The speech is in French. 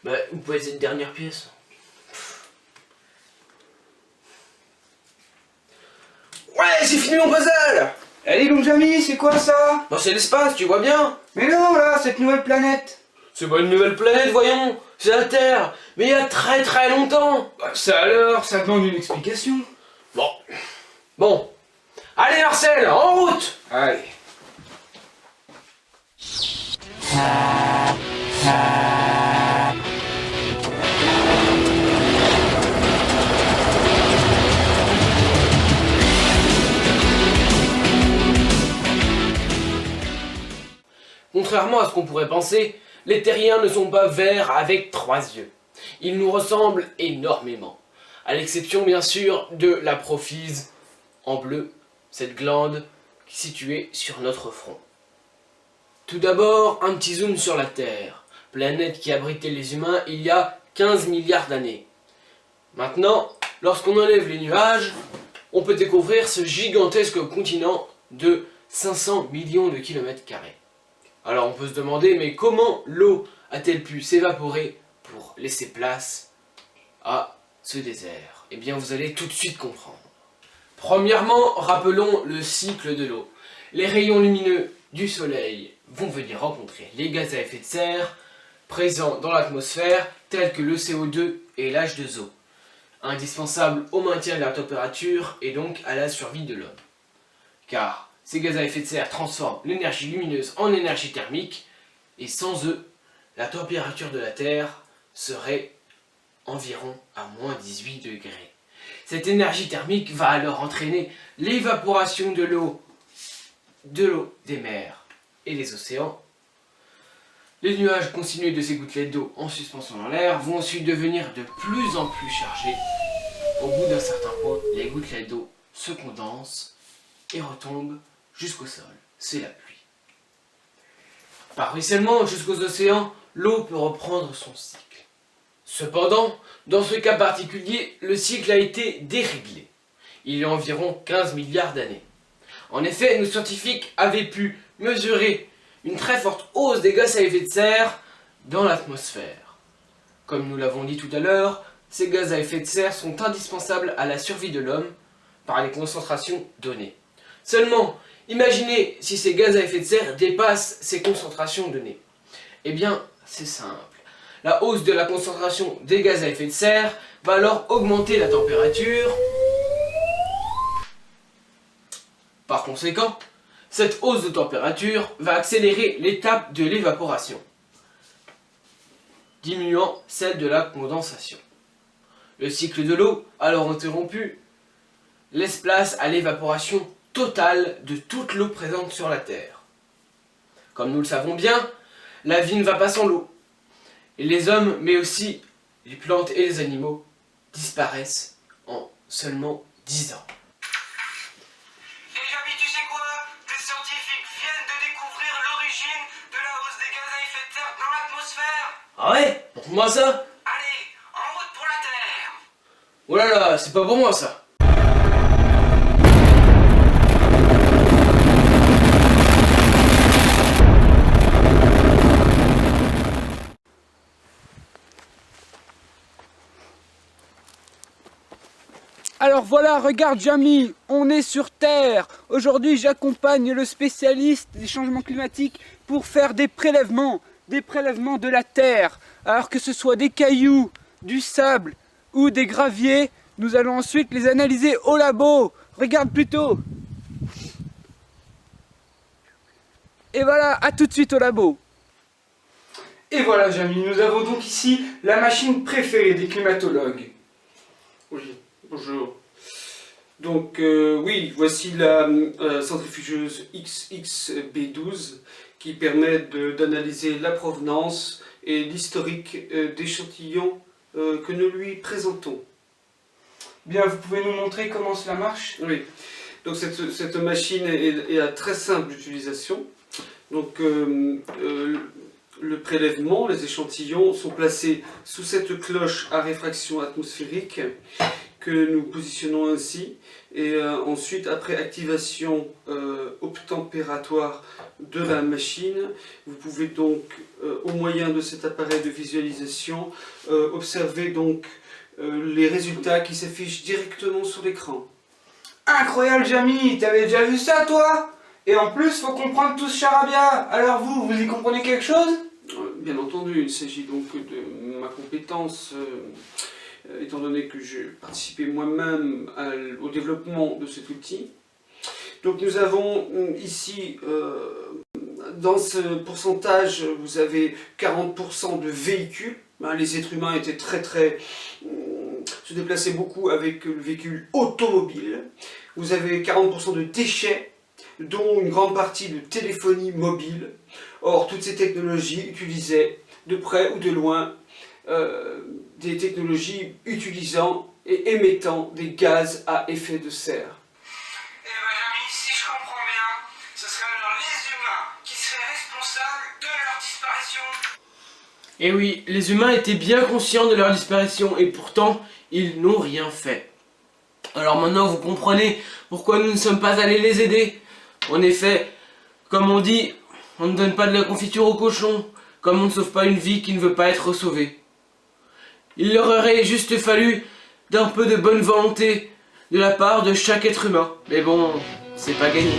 Bah, où peut être cette dernière pièce? Ouais, j'ai fini mon puzzle! Allez donc Jamy, c'est quoi ça? Bah, c'est l'espace, tu vois bien? Mais non là, cette nouvelle planète. C'est pas une nouvelle planète, voyons! C'est la Terre! Mais il y a très très longtemps! Bah, ça alors, ça demande une explication. Bon. Allez Marcel, en route! Allez. Contrairement à ce qu'on pourrait penser, les terriens ne sont pas verts avec 3 yeux. Ils nous ressemblent énormément. À l'exception bien sûr de la prophyse en bleu, cette glande qui est située sur notre front. Tout d'abord, un petit zoom sur la Terre, planète qui abritait les humains il y a 15 milliards d'années. Maintenant, lorsqu'on enlève les nuages, on peut découvrir ce gigantesque continent de 500 millions de kilomètres carrés. Alors on peut se demander, mais comment l'eau a-t-elle pu s'évaporer pour laisser place à ce désert? Eh bien vous allez tout de suite comprendre. Premièrement, rappelons le cycle de l'eau. Les rayons lumineux du soleil vont venir rencontrer les gaz à effet de serre présents dans l'atmosphère tels que le CO2 et l'H2O, indispensables au maintien de la température et donc à la survie de l'homme. Car ces gaz à effet de serre transforment l'énergie lumineuse en énergie thermique, et sans eux, la température de la Terre serait environ à moins 18 degrés. Cette énergie thermique va alors entraîner l'évaporation de l'eau des mers et des océans. Les nuages constitués de ces gouttelettes d'eau en suspension dans l'air vont ensuite devenir de plus en plus chargés. Au bout d'un certain point, les gouttelettes d'eau se condensent et retombent jusqu'au sol, c'est la pluie. Par ruissellement jusqu'aux océans, l'eau peut reprendre son cycle. Cependant, dans ce cas particulier, le cycle a été déréglé, il y a environ 15 milliards d'années. En effet, nos scientifiques avaient pu mesurer une très forte hausse des gaz à effet de serre dans l'atmosphère. Comme nous l'avons dit tout à l'heure, ces gaz à effet de serre sont indispensables à la survie de l'homme par les concentrations données. Seulement, imaginez si ces gaz à effet de serre dépassent ces concentrations données. Eh bien, c'est simple. La hausse de la concentration des gaz à effet de serre va alors augmenter la température. Par conséquent, cette hausse de température va accélérer l'étape de l'évaporation, diminuant celle de la condensation. Le cycle de l'eau, alors interrompu, laisse place à l'évaporation totale de toute l'eau présente sur la Terre. Comme nous le savons bien, la vie ne va pas sans l'eau. Et les hommes, mais aussi les plantes et les animaux, disparaissent en seulement 10 ans. Et Jamy, tu sais quoi? Des scientifiques viennent de découvrir l'origine de la hausse des gaz à effet de serre dans l'atmosphère. Ah ouais? Pour moi ça? Allez, en route pour la Terre. Oh là là, c'est pas pour moi ça. Alors voilà, regarde Jamy, on est sur Terre. Aujourd'hui, j'accompagne le spécialiste des changements climatiques pour faire des prélèvements de la Terre. Alors que ce soit des cailloux, du sable ou des graviers, nous allons ensuite les analyser au labo. Regarde plutôt. Et voilà, à tout de suite au labo. Et voilà Jamy, nous avons donc ici la machine préférée des climatologues. Oui, bonjour. Donc oui, voici la centrifugeuse XXB12 qui permet d'analyser la provenance et l'historique d'échantillons que nous lui présentons. Bien, vous pouvez nous montrer comment cela marche? Oui, donc cette machine est à très simple d'utilisation. Donc le prélèvement, les échantillons sont placés sous cette cloche à réfraction atmosphérique que nous positionnons ainsi. Et ensuite, après activation obtempératoire de la machine, vous pouvez donc, au moyen de cet appareil de visualisation, observer donc les résultats qui s'affichent directement sur l'écran. Incroyable, Jamy, t'avais déjà vu ça, toi? Et en plus, faut comprendre tout ce charabia. Alors vous y comprenez quelque chose? Bien entendu, il s'agit donc de ma compétence, étant donné que j'ai participé moi-même au développement de cet outil. Donc nous avons ici, dans ce pourcentage, vous avez 40% de véhicules. Les êtres humains étaient se déplaçaient beaucoup avec le véhicule automobile. Vous avez 40% de déchets, dont une grande partie de téléphonie mobile. Or, toutes ces technologies utilisaient, de près ou de loin, des technologies utilisant et émettant des gaz à effet de serre. Et Jamy, si je comprends bien, ce seraient alors les humains qui seraient responsables de leur disparition. Et oui, les humains étaient bien conscients de leur disparition et pourtant, ils n'ont rien fait. Alors maintenant, vous comprenez pourquoi nous ne sommes pas allés les aider. En effet, comme on dit, on ne donne pas de la confiture au cochon, comme on ne sauve pas une vie qui ne veut pas être sauvée. Il leur aurait juste fallu d'un peu de bonne volonté de la part de chaque être humain. Mais bon, c'est pas gagné.